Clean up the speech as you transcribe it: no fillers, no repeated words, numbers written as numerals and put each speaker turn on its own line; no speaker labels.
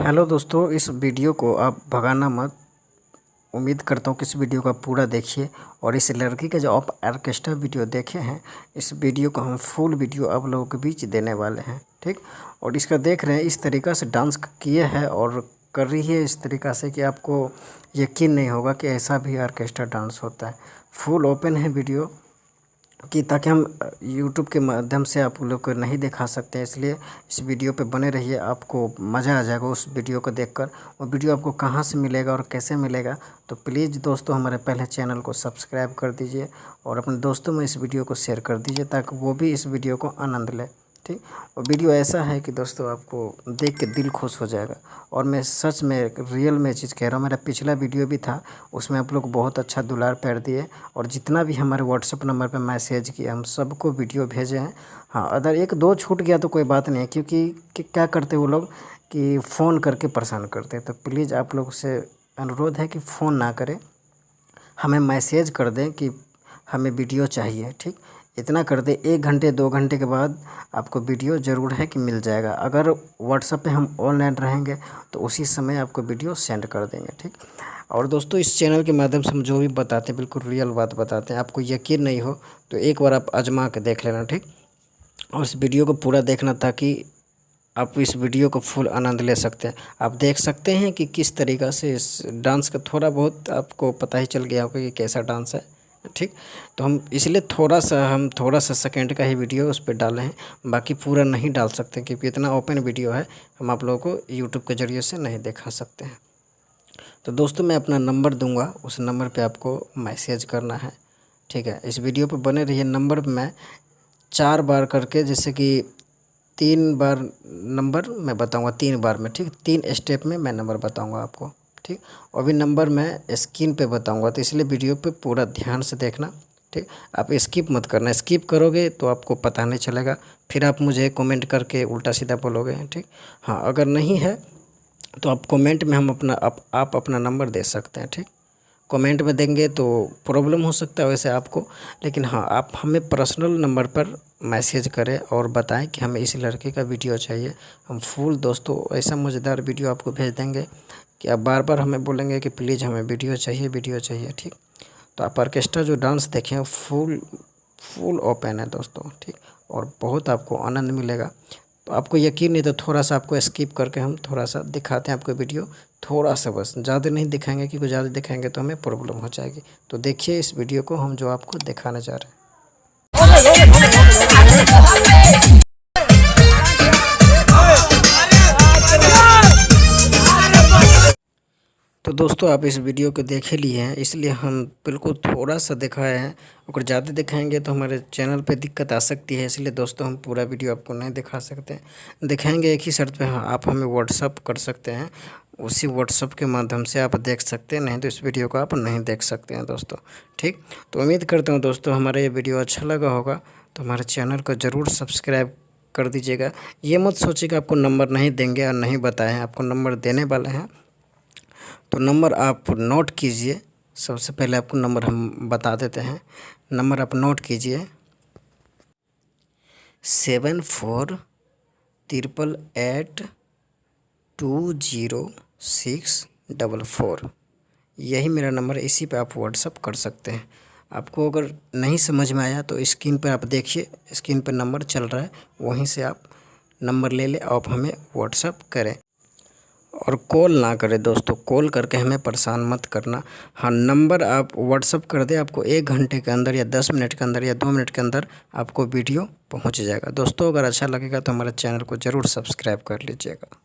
Hello दोस्तों, इस video को आप भगाना मत। उम्मीद करता हूँ कि इस वीडियो को आप पूरा देखिए। और इस लड़की का जो आप ऑर्केस्ट्रा वीडियो देखे हैं, इस वीडियो को हम फुल वीडियो आप लोगों के बीच देने वाले हैं, ठीक। और इसका देख रहे हैं इस तरीक़ा से डांस किए है और कर रही है इस तरीक़ा से कि आपको यकीन नहीं होगा कि ऐसा भी ऑर्केस्ट्रा डांस होता है। फुल ओपन है वीडियो कि ताकि हम यूट्यूब के माध्यम से आप लोग को नहीं दिखा सकते हैं, इसलिए इस वीडियो पे बने रहिए। आपको मज़ा आ जाएगा उस वीडियो को देखकर। वो वीडियो आपको कहाँ से मिलेगा और कैसे मिलेगा, तो प्लीज़ दोस्तों हमारे पहले चैनल को सब्सक्राइब कर दीजिए और अपने दोस्तों में इस वीडियो को शेयर कर दीजिए ताकि वो भी इस वीडियो को आनंद लें, ठीक। और वीडियो ऐसा है कि दोस्तों आपको देख के दिल खुश हो जाएगा। और मैं सच में रियल में चीज़ कह रहा हूँ। मेरा पिछला वीडियो भी था, उसमें आप लोग बहुत अच्छा दुलार प्यार दिए और जितना भी हमारे व्हाट्सएप नंबर पे मैसेज किया हम सबको वीडियो भेजे हैं। हाँ, अगर एक दो छूट गया तो कोई बात नहीं है, क्योंकि क्या करते वो लोग कि फ़ोन करके परेशान करते हैं। तो प्लीज़ आप लोग से अनुरोध है कि फ़ोन ना करें, हमें मैसेज कर दें कि हमें वीडियो चाहिए, ठीक। इतना कर दे, 1 घंटे 2 घंटे के बाद आपको वीडियो ज़रूर है कि मिल जाएगा। अगर व्हाट्सएप पे हम ऑनलाइन रहेंगे तो उसी समय आपको वीडियो सेंड कर देंगे, ठीक। और दोस्तों इस चैनल के माध्यम से हम जो भी बताते हैं बिल्कुल रियल बात बताते हैं। आपको यकीन नहीं हो तो एक बार आप आजमा के देख लेना, ठीक। और इस वीडियो को पूरा देखना ताकि आप इस वीडियो को फुल आनंद ले सकते हैं। आप देख सकते हैं कि किस तरीक़ा से इस डांस का थोड़ा बहुत आपको पता ही चल गया होगा कि कैसा डांस है, ठीक। तो हम इसलिए थोड़ा सा सेकंड का ही वीडियो उस पर डाले हैं, बाकी पूरा नहीं डाल सकते क्योंकि इतना ओपन वीडियो है, हम आप लोगों को यूट्यूब के ज़रिए से नहीं दिखा सकते हैं। तो दोस्तों मैं अपना नंबर दूंगा, उस नंबर पे आपको मैसेज करना है, ठीक है। इस वीडियो पे बने रहिए। नंबर मैं 4 बार करके, जैसे कि 3 बार नंबर मैं बताऊंगा 3 बार में, ठीक। 3 स्टेप में मैं नंबर बताऊंगा आपको, ठीक। और भी नंबर मैं स्क्रीन पे बताऊंगा, तो इसलिए वीडियो पे पूरा ध्यान से देखना, ठीक। आप स्किप मत करना, स्किप करोगे तो आपको पता नहीं चलेगा, फिर आप मुझे कमेंट करके उल्टा सीधा बोलोगे, ठीक। हाँ, अगर नहीं है तो आप कमेंट में आप अपना नंबर दे सकते हैं, ठीक। कमेंट में देंगे तो प्रॉब्लम हो सकता है वैसे आपको, लेकिन हाँ आप हमें पर्सनल नंबर पर मैसेज करें और बताएं कि हमें इस लड़के का वीडियो चाहिए। हम फुल दोस्तों ऐसा मज़ेदार वीडियो आपको भेज देंगे कि आप बार बार हमें बोलेंगे कि प्लीज़ हमें वीडियो चाहिए, ठीक। तो आप ऑर्केस्ट्रा जो डांस देखें फुल ओपन है दोस्तों, ठीक। और बहुत आपको आनंद मिलेगा। तो आपको यकीन नहीं तो थोड़ा सा आपको स्किप करके हम थोड़ा सा दिखाते हैं आपको वीडियो, थोड़ा सा बस, ज़्यादा नहीं दिखाएंगे क्योंकि ज़्यादा दिखाएंगे तो हमें प्रॉब्लम हो जाएगी। तो देखिए इस वीडियो को हम जो आपको दिखाने जा रहे हैं। तो दोस्तों आप इस वीडियो को देख ही लिए हैं, इसलिए हम बिल्कुल थोड़ा सा दिखाए हैं। अगर ज़्यादा दिखाएंगे तो हमारे चैनल पे दिक्कत आ सकती है, इसलिए दोस्तों हम पूरा वीडियो आपको नहीं दिखा सकते। दिखाएंगे एक ही शर्त पे, हाँ आप हमें व्हाट्सअप कर सकते हैं, उसी व्हाट्सअप के माध्यम से आप देख सकते हैं, नहीं तो इस वीडियो को आप नहीं देख सकते हैं दोस्तों, ठीक। तो उम्मीद करता हूँ दोस्तों हमारा ये वीडियो अच्छा लगा होगा, तो हमारे चैनल को ज़रूर सब्सक्राइब कर दीजिएगा। ये मत सोचिएगा आपको नंबर नहीं देंगे और नहीं बताएँ, आपको नंबर देने वाले हैं। तो नंबर आप नोट कीजिए। सबसे पहले आपको नंबर हम बता देते हैं, नंबर आप नोट कीजिए 7488820644। यही मेरा नंबर है, इसी पे आप व्हाट्सअप कर सकते हैं। आपको अगर नहीं समझ में आया तो स्क्रीन पर आप देखिए, स्क्रीन पर नंबर चल रहा है, वहीं से आप नंबर ले लें और हमें व्हाट्सअप करें। और कॉल ना करें दोस्तों, कॉल करके हमें परेशान मत करना। हाँ, नंबर आप व्हाट्सअप कर दें, आपको 1 घंटे के अंदर या 10 मिनट के अंदर या 2 मिनट के अंदर आपको वीडियो पहुंच जाएगा। दोस्तों अगर अच्छा लगेगा तो हमारे चैनल को ज़रूर सब्सक्राइब कर लीजिएगा।